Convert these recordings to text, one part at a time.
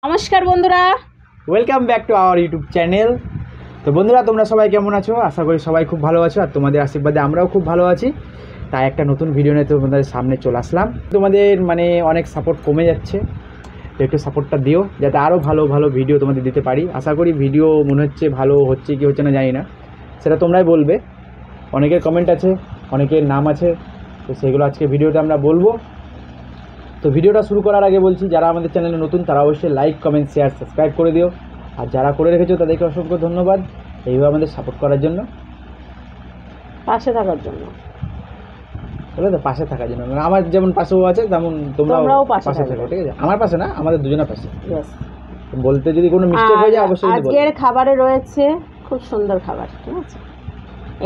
নমস্কার বন্ধুরা, welcome back to our YouTube channel. তো বন্ধুরা, তোমরা সবাই কেমন আছো? আশা করি সবাই খুব ভালো আছো, আর তোমাদের আশীর্বাদে আমরাও খুব ভালো আছি। তাই একটা নতুন ভিডিও নিয়ে তোমাদের সামনে চলে আসলাম। তোমাদের অনেক সাপোর্ট কমে যাচ্ছে, তো একটু সাপোর্টটা দিও যাতে আরও ভালো ভালো ভিডিও তোমাদের দিতে পারি। আশা করি ভিডিও মনে হচ্ছে ভালো হচ্ছে কি হচ্ছে না জানি না, সেটা তোমরাই বলবে। অনেকের কমেন্ট আছে, অনেকের নাম আছে, তো সেগুলো আজকে ভিডিওতে আমরা বলবো। তো ভিডিওটা শুরু করার আগে বলছি, যারা আমাদের চ্যানেলে নতুন তারা অবশ্যই লাইক, কমেন্ট, শেয়ার, সাবস্ক্রাইব করে দিও। আর যারা করে রেখেছো তাদেরকে অসংখ্য ধন্যবাদ এইভাবে আমাদের সাপোর্ট করার জন্য, পাশে থাকার জন্য। বলে তো পাশে থাকার জন্য, আমার যেমন পাশেও আছে তেমন তোমরাও পাশে থাকো, ঠিক আছে? আমার পাশে না, আমাদের দুজনের পাশে। বলতে যদি কোনো মিস্টেক হয়ে যায় অবশ্যই। আজকের খাবারে রয়েছে খুব সুন্দর খাবার, ঠিক আছে?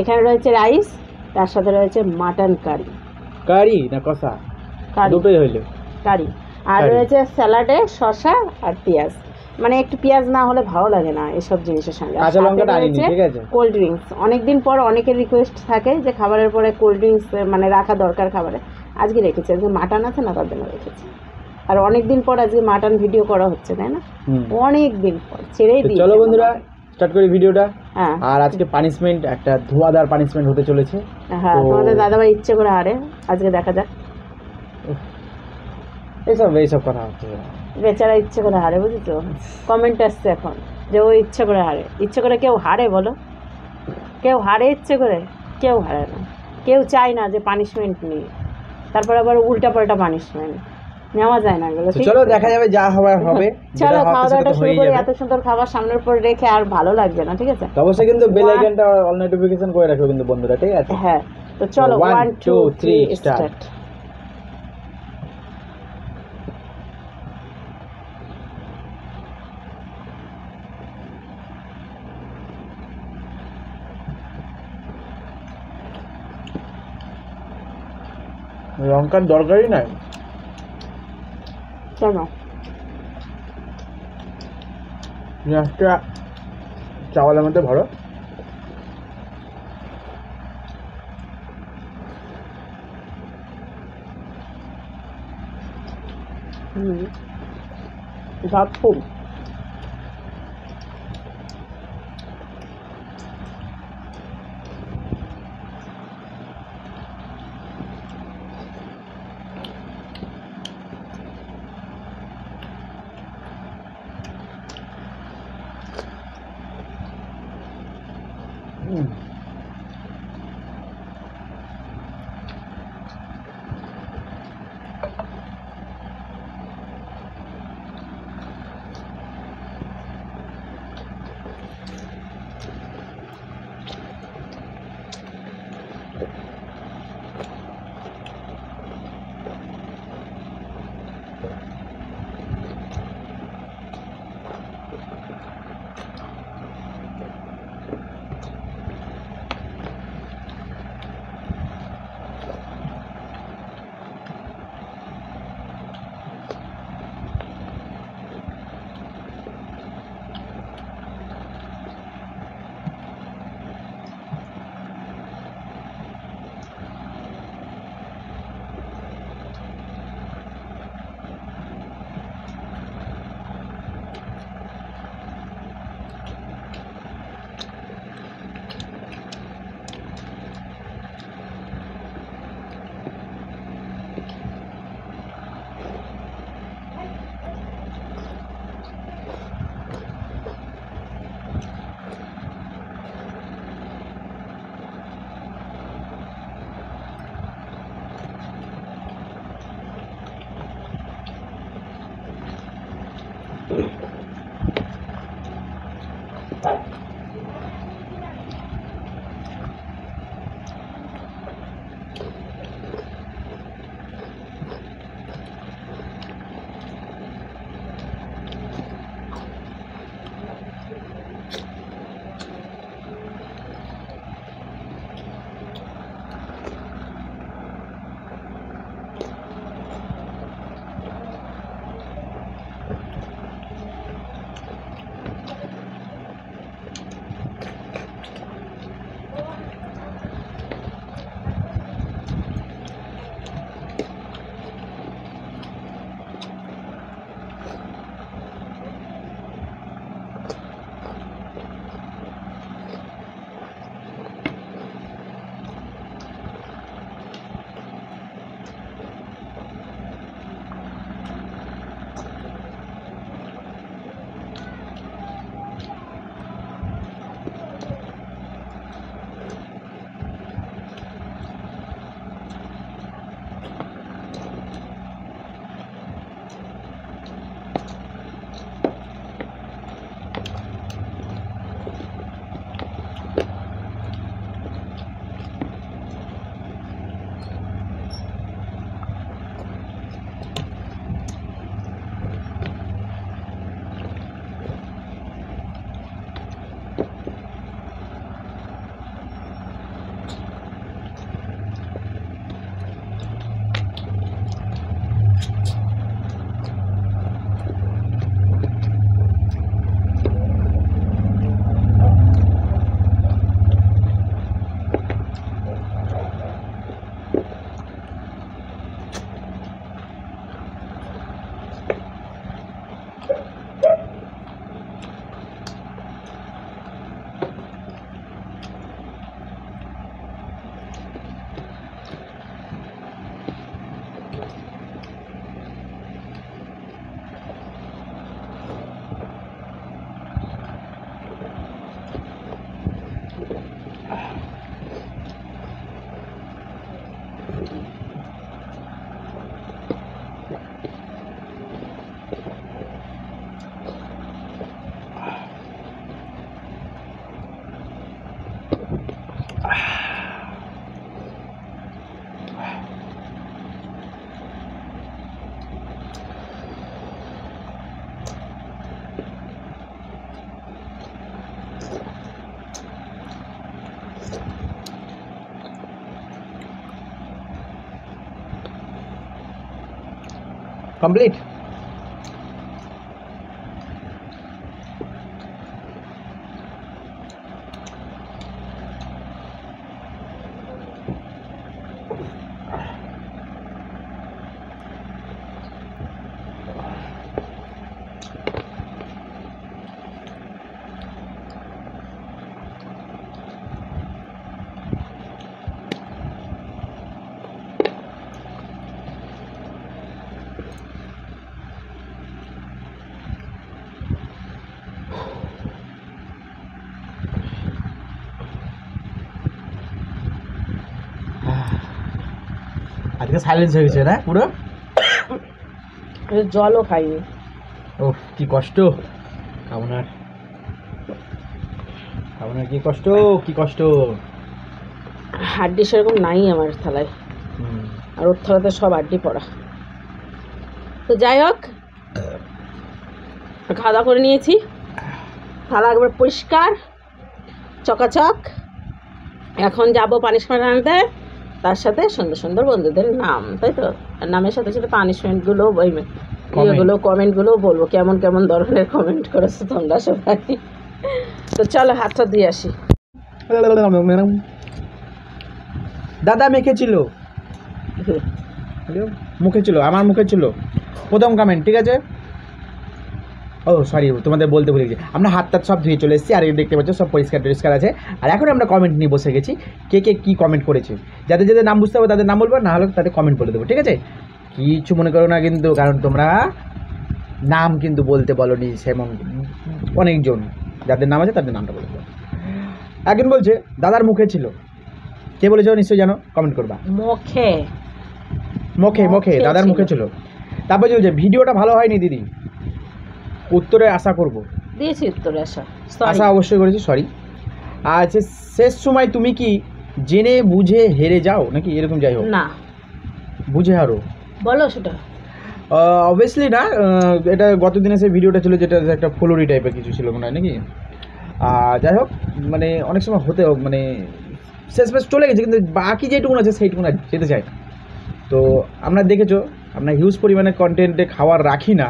এখানে রয়েছে রাইস, তার সাথে রয়েছে মাটন কারি। কারি না কষা? দুটোই হইলো কারি। আর রয়েছে স্যালাডে শসা আর পেঁয়াজ, মানে একটু পেঁয়াজ না হলে ভালো লাগে না এসব জিনিসের সঙ্গে। কাঁচা লঙ্কাটা আনিনি, ঠিক আছে? কোল্ড ড্রিঙ্কস, অনেকদিন পর অনেকের রিকোয়েস্ট থাকে যে খাবারের পরে কোল্ড ড্রিঙ্কস মানে রাখা দরকার খাবারে। আজকে রেখেছি, আজকে মাটন আছে না, তার জন্য রেখেছি। আর অনেকদিন পর আজকে মাটন ভিডিও করা হচ্ছে, তাই না? অনেক দিন পর ছেড়েই দিই। চলো বন্ধুরা, স্টার্ট করি ভিডিওটা। আর আজকে পানিশমেন্ট, একটা ধোঁয়াদার পানিশমেন্ট হতে চলেছে। হ্যাঁ, তোমাদের দাদাভাই ইচ্ছে করে হারে, আজকে দেখা যাক। এইসব কথা হচ্ছে, বেচারা ইচ্ছে করে হারে, বুঝেছো? কমেন্ট আসছে এখন যে ও ইচ্ছে করে হারে। ইচ্ছে করে কেউ হারে বলো? কেউ হারে ইচ্ছে করে? কেউ হারে না। কেউ চায় না যে পানিশমেন্ট নিই, তারপর আবার উল্টা পাল্টা পানিশমেন্ট নেওয়া যায় না। চলো দেখা যাবে, যা হবার হবে। চলো খাওয়া দাওয়াটা শুরু করি। এত সুন্দর খাবার সামনের উপর রেখে আর ভালো লাগবে না, ঠিক আছে? অবশ্যই কিন্তু বেল আইকনটা অল নোটিফিকেশন করে রাখো কিন্তু বন্ধুরা, ঠিক আছে? হ্যাঁ, তো চলো 1 2 3 স্টার্ট। লঙ্কার দরকারই নাই কেন? পেঁয়াজটা চাওয়ালের মধ্যে ভরো। ঝাপ ফুল। কমপ্লিট। আজকে সাইলেন্স হয়ে গেছে না পুরো, জলও খাইনি। ও কি কষ্ট খাওয়ানোর, খাওয়ানোর কি কষ্ট, কি কষ্ট। হাড্ডি সেরকম নাই আমার থালায়, আর ওর থালাতে সব হাড্ডি পড়া। তো যাই হোক, খাওয়া দাওয়া করে নিয়েছি, থালা একবার পরিষ্কার চকাচক। এখন যাব পানিশমেন্ট আনতে, তার সাথে সুন্দর সুন্দর বন্ধুদের নাম, তাই তো, আর নামের সাথে সাথে পানিশমেন্টগুলো, ওই ইয়েগুলো, কমেন্টগুলো বলবো, কেমন কেমন ধরনের কমেন্ট করেছো তোমরা সবাই। তো চলো হাতটা দিয়ে আসি। দাদা মেখেছিল, মুখে ছিল, আমার মুখে ছিল প্রথম কমেন্ট, ঠিক আছে। ও সরি, তোমাদের বলতে ভুলে গেছি, আমরা হাত টাত সব ধুয়ে চলে এসেছি, আর দেখতে পাচ্ছ সব পরিষ্কার টরিষ্কার আছে। আর এখন আমরা কমেন্ট নিয়ে বসে গেছি, কে কে কী কমেন্ট করেছে, যাদের যাদের নাম বুঝতে হবে তাদের নাম বলবো, না হলে তাদের কমেন্ট বলে দেবো, ঠিক আছে। কিছু মনে করো না কিন্তু, কারণ তোমরা নাম কিন্তু বলতে বলোনি, সেমন অনেকজন যাদের নাম আছে তাদের নামটা বলে দেবো। একজন বলছে দাদার মুখে ছিল, কে বলেছো নিশ্চয়ই জানো, কমেন্ট করবা। মুখে মুখে মুখে দাদার মুখে ছিল। তারপর বলছে ভিডিওটা ভালো হয়নি দিদি, উত্তরে আশা করব, দিয়েছি উত্তরে আশা অবশ্যই করেছি, সরি। আচ্ছা, শেষ সময় তুমি কি জেনে বুঝে হেরে যাও নাকি, এরকম যাই হোক না, বুঝে হারো, বলো সেটা। অবভিয়াসলি না, এটা গত দিনে সেই ভিডিওটা ছিল যেটা একটা ফ্লোরি টাইপের কিছু ছিল মনে হয় নাকি। যাই হোক, মানে অনেক সময় হতে মানে শেষ মেশ চলে গেছে, কিন্তু বাকি যেটুকুন আছে সেইটুকুন আর যেতে চায় না। তো আমরা দেখেছো, আমরা হিউজ পরিমাণে কন্টেন্টে খাবার রাখি না,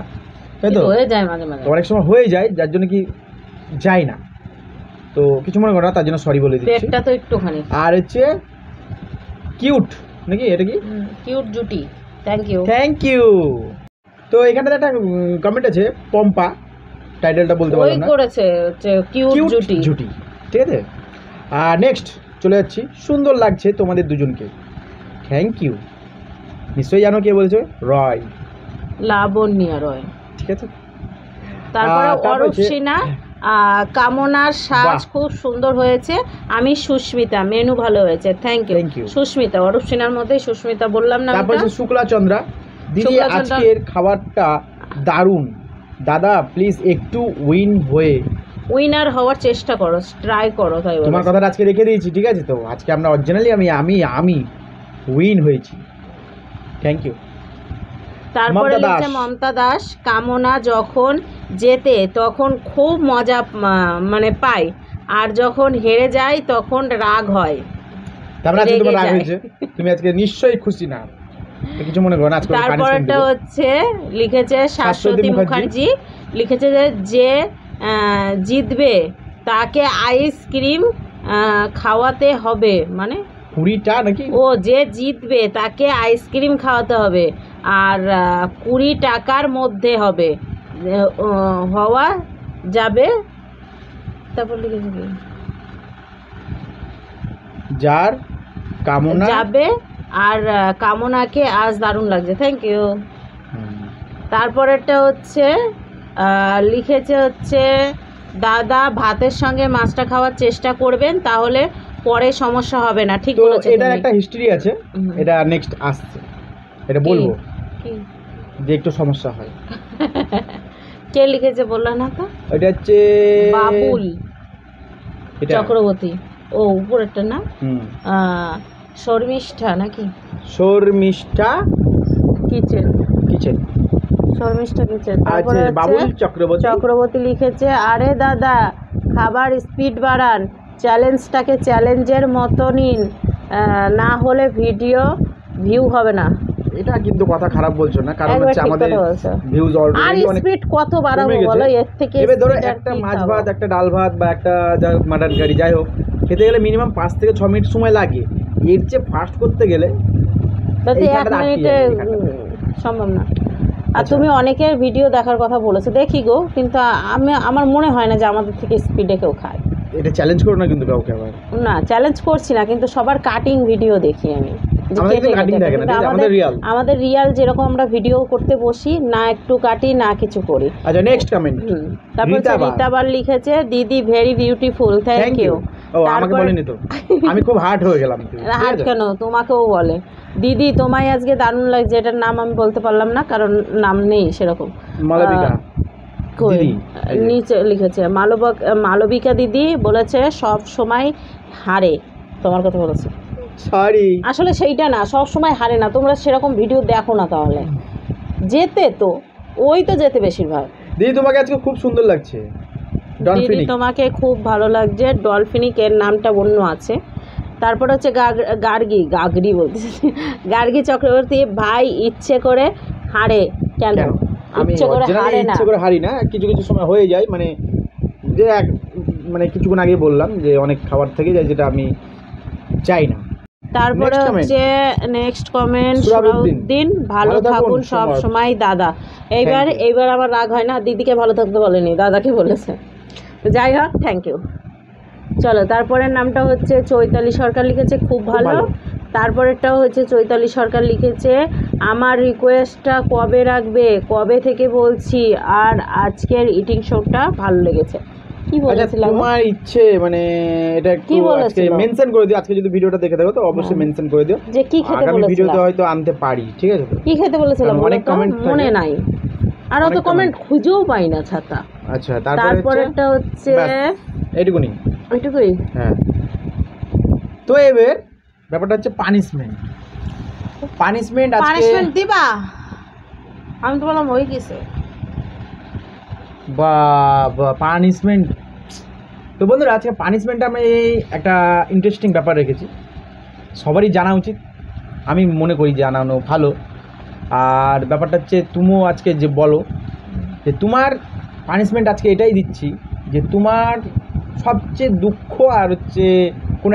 তাই তো, হয়ে যায় মাঝে মাঝে, অনেক সময় হয়ে যায়, যার জন্য কি যায় না। তো কিছু মনে করো না, তার জন্য সরি বলে দিচ্ছি। পেটটা তো একটুখানি। আর হচ্ছে কিউট নাকি, এটা কি কিউট জুটি, থ্যাংক ইউ থ্যাংক ইউ। তো এখানটাতে একটা কমেন্ট আছে, পম্পা, টাইটেলটা বলতে পারলাম না, করেছে হচ্ছে কিউট জুটি জুটি, ঠিক আছে। আর নেক্সট চলে যাচ্ছি, সুন্দর লাগছে তোমাদের দুজনকে, থ্যাংক ইউ। নিশ্চয়ই জানো কে বলছো, রয়, লাবণ্য রয়, ঠিক আছে। তারপরে তারপর অরূপ সিনহা, কামনার সাজ খুব সুন্দর হয়েছে, আমি সুস্মিতা, মেনু ভালো হয়েছে, থ্যাংক ইউ সুস্মিতা। অরূপ সিনহার মধ্যেই সুস্মিতা বললাম না। তারপর শুক্লা চন্দ্রা, দিদি আজকের খাবারটা দারুণ, দাদা প্লিজ একটু উইনার হওয়ার চেষ্টা করো, ট্রাই করো, তাই তোমার কথাটা আজকে রেখে দিয়েছি, ঠিক আছে। তো আজকে আমরা অরিজিনালি আমি উইন হয়েছি, থ্যাংক ইউ। তারপরে লিখছে মমতা দাস, কামনা যখন জেতে তখন খুব মজা মানে পাই, আর যখন হেরে যায় তখন রাগ হয়। তারপরে আজকে তোমার রাগ হয়েছে, তুমি আজকে নিশ্চয়ই খুশি না, কিছু মনে করো না। তারপরটা হচ্ছে লিখেছে শাশ্বতী মুখার্জি, লিখেছে যে জিতবে তাকে আইসক্রিম খাওয়াতে হবে, মানে 20টা নাকি, ও যে জিতবে তাকে আইসক্রিম খাওয়াতে হবে, আর 20 টাকার মধ্যে হবে, হওয়া যাবে, তারপর লিখেছে কি, যার কামনা যাবে আর কামনাকে আজ দারুণ লাগছে, থ্যাংক ইউ। তারপরেরটা হচ্ছে লিখেছে হচ্ছে দাদা ভাতের সঙ্গে মাছটা খাওয়ার চেষ্টা করবেন, তাহলে পরে সমস্যা হবে না। ঠিক তো বলেছো এটার তুমি। একটা হিস্ট্রি আছে, এটা নেক্সট আসছে, এটা বলবো কি? যে একটু সমস্যা হয়। কে লিখেছে বললো না তো? এটা হচ্ছে বাবুল এটা চক্রবর্তী। ও উপরেরটা না? হুম, শর্মিষ্ঠা নাকি? Sharmishtha kitchen, kitchen. Sharmishtha kitchen. আচ্ছা, তারপরে বাবুল হচ্ছে চক্রবর্তী। চক্রবর্তী লিখেছে আরে দাদা খাবার স্পিড বাড়ান, চ্যালেঞ্জটাকে চ্যালেঞ্জের মতো নিন, না হলে ভিডিও ভিউ হবে না। এটা কিন্তু কথা খারাপ বলছো না, কারণ একবার হচ্ছে ঠিক আমাদের কথা বলছো। ভিউজ আর অলরেডি অনেক স্পিড কত বাড়াবো কমে গেছে। বলো, এর থেকে এবার ধরো speed আর একটা কি মাছ খাবো? ভাত, একটা ডাল ভাত বা একটা মাটন কারি যাই হোক খেতে গেলে মিনিমাম 5 থেকে 6 মিনিট সময় লাগে। এর চেয়ে ফাস্ট করতে গেলে তাতে এক এইখানটাতে আটকে মিনিটে যাবে, এইখানটাতে। সম্ভব না। আর আচ্ছা। তুমি অনেকের ভিডিও দেখার কথা বলেছো, দেখি গো, কিন্তু আমার মনে হয় না যে আমাদের থেকে স্পিডে কেউ খায়। এটা চ্যালেঞ্জ করো না কিন্তু কাউকে আবার। না চ্যালেঞ্জ করছি না, কিন্তু সবার কাটিং ভিডিও দেখি আমি, যে আমাদের কেটে কিন্তু কাটিং কেটে। থাকে না, কিন্তু ঠিক আছে? আমাদের রিয়াল। আমাদের রিয়াল যেরকম আমরা ভিডিও করতে বসি, না একটু কাটি না কিছু করি। আচ্ছা, নেক্সট কমেন্ট। তারপর রিতাবার লিখেছে দিদি ভেরি বিউটিফুল, থ্যাংক ইউ। ও আমাকে বলেনি তো, আমি খুব হার্ট হয়ে গেলাম। হার্ট কেন, তোমাকেও বলে দিদি তোমায় আজকে দারুণ লাগছে। এটার নাম আমি বলতে পারলাম না, কারণ নাম নেই সেরকম। মালবিকা কই? দিদি, এই যে। নিচে লিখেছে মালবিকা দিদি বলেছে সব সময় হারে, তোমার কথা বলেছে। সরি। আসলে সেইটা না, সব সময় হারে না, তোমরা সেরকম ভিডিও দেখো না। তাহলে যেতে তো ওই তো যেতে বেশিরভাগ। দিদি তোমাকে আজকে খুব সুন্দর লাগছে। দিদি ডলফিনিক। তোমাকে খুব ভালো লাগছে, ডলফিনিক এর নামটা অন্য আছে। তারপর হচ্ছে গাগরি বলতেছি, গার্গী চক্রবর্তী ভাই ইচ্ছে করে হারে কেন? কেন? আমি ইচ্ছে করে originally হারে না। ইচ্ছে করে হারি না, কিছু কিছু সময় হয়ে যায়, মানে যে মানে কিছুক্ষণ আগে বললাম যে অনেক খাবার থেকে যায় যেটা আমি চাই না। তারপরে Next comment. হচ্ছে নেক্সট কমেন্ট সুরাবউদ্দিন। সুরাউদ্দিন ভালো ভালো থাকুন, থাকুন সব সমর। সময় দাদা। Thank you. এইবার আমার রাগ হয় না, দিদিকে ভালো থাকতে বলেনি, দাদাকে বলেছে। তো যাই হোক, থ্যাংক ইউ। চলো, তারপরের নামটা হচ্ছে চৈতালি সরকার লিখেছে খুব ভালো। ভালো। তারপরেরটাও হচ্ছে চৈতালি সরকার লিখেছে আমার রিকোয়েস্টটা কবে রাখবে, কবে থেকে বলছি, আর আজকের ইটিং শোটা ভালো লেগেছে। কি আচ্ছা, বলেছিলাম? তোমার ইচ্ছে মানে এটা একটু কি আজকে বলেছিল? মেনশন করে দিও। আজকে যদি ভিডিওটা দেখে থাকো তো অবশ্যই হ্যাঁ। মেনশন করে দিও। যে কি খেতে আগামী ভিডিওতে বলেছিলাম, হয়তো আনতে পারি, ঠিক আছে তো? কি খেতে বলেছিলাম কারণ অনেক বলো তো? comment থাকে। মনে নাই, আর অত অনেক কমেন্ট খুঁজেও পাই না ছাতা। আচ্ছা, তারপরে তারপরেরটা হচ্ছে ব্যাস, এইটুকুনি। ওইটুকুই। হ্যাঁ, তো এবার ব্যাপারটা হচ্ছে পানিশমেন্ট। আজকে পানিশমেন্ট দিবা? আমি তো বললাম ওই কিছু। বা পানিশমেন্ট। তো বন্ধুরা, আজকে পানিশমেন্টে আমি একটা ইন্টারেস্টিং ব্যাপার রেখেছি, সবারই জানা উচিত, আমি মনে করি জানানো ভালো। আর ব্যাপারটা হচ্ছে তুমিও আজকে যে বলো যে তোমার পানিশমেন্ট আজকে এটাই দিচ্ছি যে তোমার সবচেয়ে দুঃখ আর হচ্ছে কোনো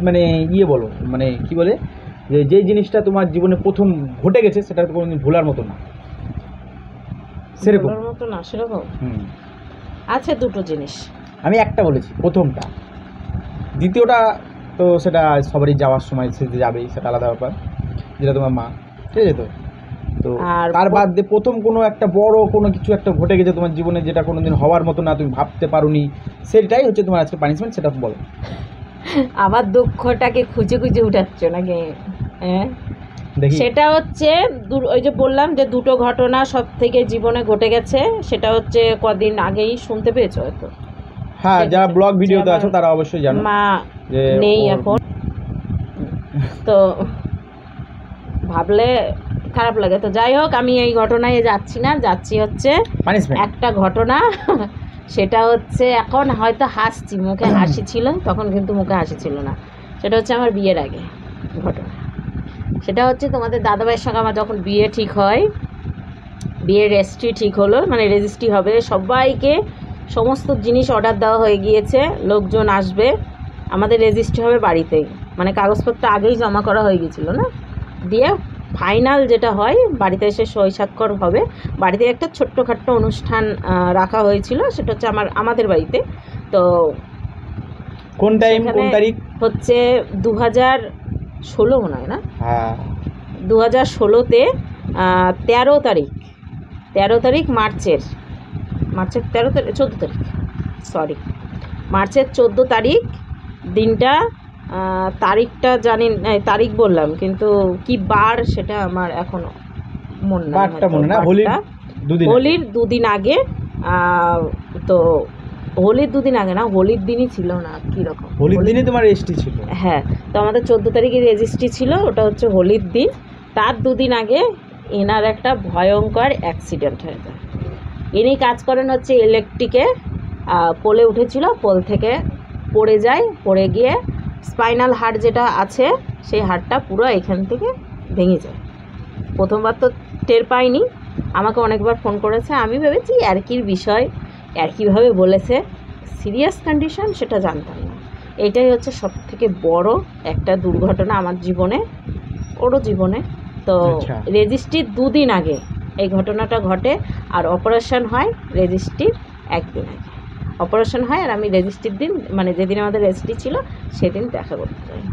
মানে বলো, মানে কি বলে, যে যেই জিনিসটা তোমার জীবনে প্রথম ঘটে গেছে সেটা তো কোনোদিন ভোলার মতো না, সেরকম। বলার মতো না সেরকম হুম, আছে দুটো জিনিস। আমি একটা বলেছি প্রথমটা, দ্বিতীয়টা তো সেটা সবারই যাওয়ার সময় সে যাবেই, সেটা আলাদা ব্যাপার, যেটা তোমার মা, ঠিক আছে তো? তো আর তার বাদ দিয়ে প্রথম কোনো একটা বড় কোনো কিছু একটা ঘটে গেছে তোমার জীবনে, যেটা কোনোদিন হওয়ার মতো না, তুমি ভাবতে পারোনি, সেটাই হচ্ছে তোমার আজকে পানিশমেন্ট, সেটা বলো। আমার দুঃখটাকে খুঁজে খুঁজে উঠাচ্ছ নাকি? হ্যাঁ, দেখি। সেটা হচ্ছে ওই যে বললাম যে দুটো ঘটনা সব থেকে জীবনে ঘটে গেছে, সেটা হচ্ছে কদিন আগেই শুনতে পেয়েছো হয়তো। হ্যাঁ, যারা ব্লগ ভিডিওতে যে আছো তারা অবশ্যই জানো মা যে নেই ওর- এখন, তো ভাবলে খারাপ লাগে। তো যাই হোক, আমি এই ঘটনায় যাচ্ছি না, যাচ্ছি হচ্ছে পানিশমেন্ট। একটা ঘটনা। সেটা হচ্ছে এখন হয়তো হাসছি, মুখে হাসি ছিল তখন, কিন্তু মুখে হাসি ছিল না। সেটা হচ্ছে আমার বিয়ের আগে ঘটনা। সেটা হচ্ছে তোমাদের দাদাভাইয়ের সঙ্গে আমার যখন বিয়ে ঠিক হয়, বিয়ের রেজিস্ট্রি ঠিক হলো, মানে রেজিস্ট্রি হবে, সবাইকে সমস্ত জিনিস অর্ডার দেওয়া হয়ে গিয়েছে, লোকজন আসবে, আমাদের রেজিস্ট্রি হবে বাড়িতেই, মানে কাগজপত্র আগেই জমা করা হয়ে গেছিলো না, দিয়ে ফাইনাল যেটা হয় বাড়িতে এসে সই স্বাক্ষর হবে। বাড়িতে একটা ছোট্টখাট্ট অনুষ্ঠান রাখা হয়েছিল, সেটা হচ্ছে আমাদের বাড়িতে। তো কোন টাইম কোন তারিখ হচ্ছে 2016 মনে হয় না, হ্যাঁ 2016-তে 13 তারিখ মার্চের 14 তারিখ সরি মার্চের 14 তারিখ দিনটা, তারিখটা জানি তারিখ বললাম কিন্তু কি বার সেটা আমার এখনো মনে নেই। বারটা মনে না, হোলির দুদিন আগে, তো হোলির দুদিন আগে না, হোলির দিনই ছিল না, কীরকম হোলির দিনই তোমার রেজিস্ট্রি ছিল? হ্যাঁ, তো আমাদের 14 তারিখে রেজিস্ট্রি ছিল, ওটা হচ্ছে হোলির দিন। তার দুদিন আগে এনার একটা ভয়ঙ্কর অ্যাক্সিডেন্ট হয়ে যায়। ইনি কাজ করেন হচ্ছে ইলেকট্রিকে, পোলে উঠেছিল, পোল থেকে পড়ে যায়, পড়ে গিয়ে স্পাইনাল হাড় যেটা আছে সেই হাড়টা পুরো এখান থেকে ভেঙে যায়। প্রথমবার তো টের পাইনি, আমাকে অনেকবার ফোন করেছে, আমি ভেবেছি ইয়ার্কির বিষয়, ইয়ার্কিভাবে বলেছে, সিরিয়াস কন্ডিশন সেটা জানতাম না। এটাই হচ্ছে সবথেকে বড় একটা দুর্ঘটনা আমার জীবনে, ওরও জীবনে। তো রেজিস্ট্রির দুদিন আগে এই ঘটনাটা ঘটে, আর অপারেশন হয় রেজিস্ট্রির একদিন আগে। অপারেশন হয় আর আমি রেজিস্ট্রির দিন, মানে যেদিন আমাদের রেজিস্ট্রি ছিল সেদিন দেখা করতে যাই।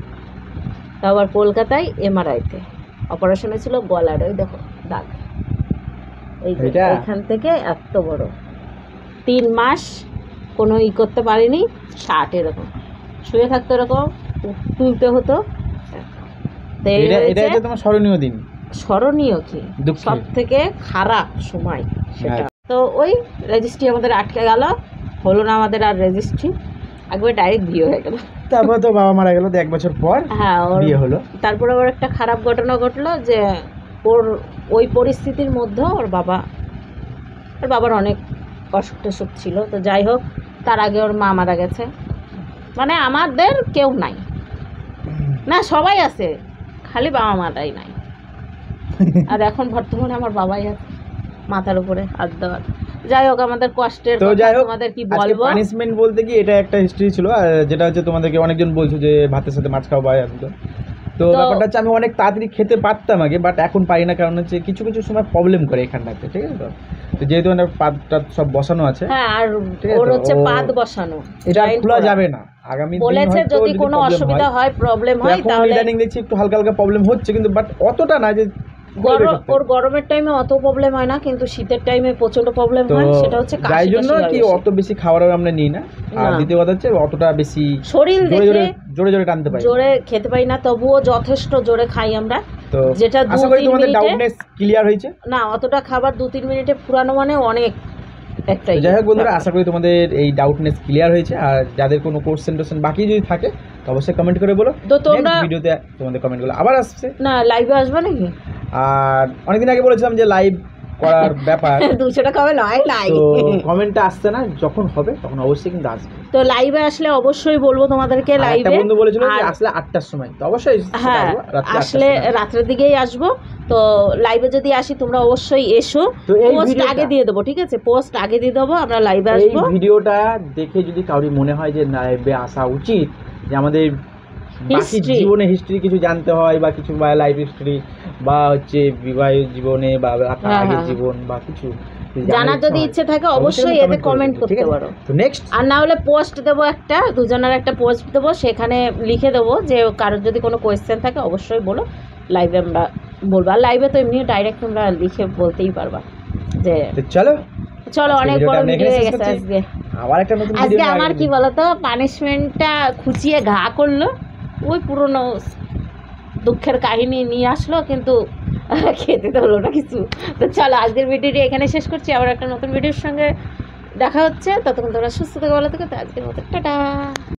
তাও আবার কলকাতায় এমআরআইতে অপারেশন হয়েছিল গলার, ওই দেখো দাগ, এই যে এখান থেকে এত বড়। 3 মাস কোনো করতে পারিনি, 60 এরকম শুয়ে থাকতো, এরকম তুলতে হতো। এটা তোমার স্মরণীয় দিন? স্মরণীয় কি, সব থেকে খারাপ সময় সেটা। তো ওই রেজিস্ট্রি আমাদের আটকে গেল, হলো না আমাদের আর রেজিস্ট্রি, একবার ডাইরেক্ট বিয়ে হয়ে গেল। তারপর তো বাবা মারা গেল, 1 বছর পর হ্যাঁ বিয়ে হলো। তারপরে ওর একটা খারাপ ঘটনা ঘটলো, যে ওর ওই পরিস্থিতির মধ্যে ওর বাবার অনেক অসুখ টসুখ ছিল। তো যাই হোক, তার আগে ওর মা মারা গেছে, মানে আমাদের কেউ নাই, না সবাই আছে, খালি বাবা মাটাই নাই। আর এখন বর্তমানে আমার বাবাই আছে মাথার উপরে হাত দেওয়ার। যাই হোক, আমাদের কষ্টের কথা তোমাদের কি বলবো। পানিশমেন্ট বলতে কি এটা একটা হিস্ট্রি ছিল, যেটা হচ্ছে তোমাদেরকে অনেকজন বলছো যে ভাতের সাথে মাছ খাওয়া হয় একদম। তো ব্যাপারটা হচ্ছে আমি অনেক তাড়াতাড়ি খেতে পারতাম আগে, বাট এখন পারি না, কারণ হচ্ছে কিছু কিছু সময় প্রবলেম করে এখানটাতে, ঠিক আছে? তো যেহেতু আমার পাতটা সব বসানো আছে, হ্যাঁ, আর ওর হচ্ছে পাত বসানো, এটা খোলা যাবে না। আগামী দিন বলেছে যদি কোনো অসুবিধা হয়, প্রবলেম হয়, তাহলে ইদানিং দেখছি একটু হালকা হালকা প্রবলেম হচ্ছে, কিন্তু বাট অতটা না যে ওর গরমের টাইমে অত প্রবলেম হয় না, কিন্তু শীতের টাইমে প্রচন্ড প্রবলেম হয়। সেটা হচ্ছে যাই জন্য কি অত বেশি খাবারও আমরা নিই না, আর দ্বিতীয় কথা হচ্ছে অতটা বেশি শরীর দেখে জোরে জোরে টানতে পারি, জোরে খেতে পারি না, তবুও যথেষ্ট জোরে খাই আমরা। তো যেটা আশা করি তোমাদের ডাউটনেস ক্লিয়ার হয়েছে। না, অতটা খাবার 2-3 মিনিটে ফুরানো মানে অনেক একটাই। যাই হোক বন্ধুরা, আশা করি তোমাদের এই ডাউটনেস ক্লিয়ার হয়েছে, আর যাদের কোনো কোশ্চেন টোশ্চেন বাকি যদি থাকে তো অবশ্যই কমেন্ট করে বলো। তো তোমরা ভিডিওতে তোমাদের কমেন্টগুলো আবার আসছে না, লাইভে আসবে নাকি? আর অনেকদিন আগে বলেছিলাম যে লাইভ করার ব্যাপার, 200 টাকা হবে লাইভ, তো কমেন্টটা আসছে না, যখন হবে তখন অবশ্যই কিন্তু আসবে। তো লাইভে আসলে অবশ্যই বলবো তোমাদেরকে। লাইভে একটা বন্ধু বলেছিল যে আসলে 8টার সময়, তো অবশ্যই হ্যাঁ, আসলে রাতের দিকেই আসবো। তো লাইভে যদি আসি তোমরা অবশ্যই এসো, পোস্ট আগে দিয়ে দেবো, ঠিক আছে? পোস্ট আগে দিয়ে দেবো, আমরা লাইভে আসবো। এই ভিডিওটা দেখে যদি কাউরি মনে হয় যে লাইভে আসা উচিত, যে আমাদের বাকি জীবনে হিস্ট্রি কিছু জানতে হয়, বা কিছু বা লাইফ হিস্ট্রি, বা হচ্ছে বিবাহিত জীবনে বা আগের জীবন বা কিছু জানার যদি ইচ্ছে থাকে অবশ্যই এতে কমেন্ট করতে পারো। তো নেক্সট, আর না হলে পোস্ট দেবো, একটা দুজনের একটা পোস্ট দেবো, সেখানে লিখে দেবো যে কারোর যদি কোনো কোয়েশ্চেন থাকে অবশ্যই বলো, লাইভে আমরা বলবো। আর লাইভে তো এমনি ডাইরেক্ট তোমরা লিখে বলতেই পারবা। যে চলো অনেক বড় ভিডিও হয়ে গেছে আজকে। আবার একটা নতুন ভিডিও। আজকে আমার কি বলতো, পানিশমেন্টটা খুঁচিয়ে ঘা করলো, ওই পুরনো দুঃখের কাহিনী নিয়ে আসলো, কিন্তু খেতে তো হলো না কিছু। তো চলো আজকের ভিডিওটি এখানে শেষ করছি, আবার একটা নতুন ভিডিওর সঙ্গে দেখা হচ্ছে। ততক্ষণ তোমরা সুস্থ থেকে ভালো থেকে, তো আজকের মতো টাটা।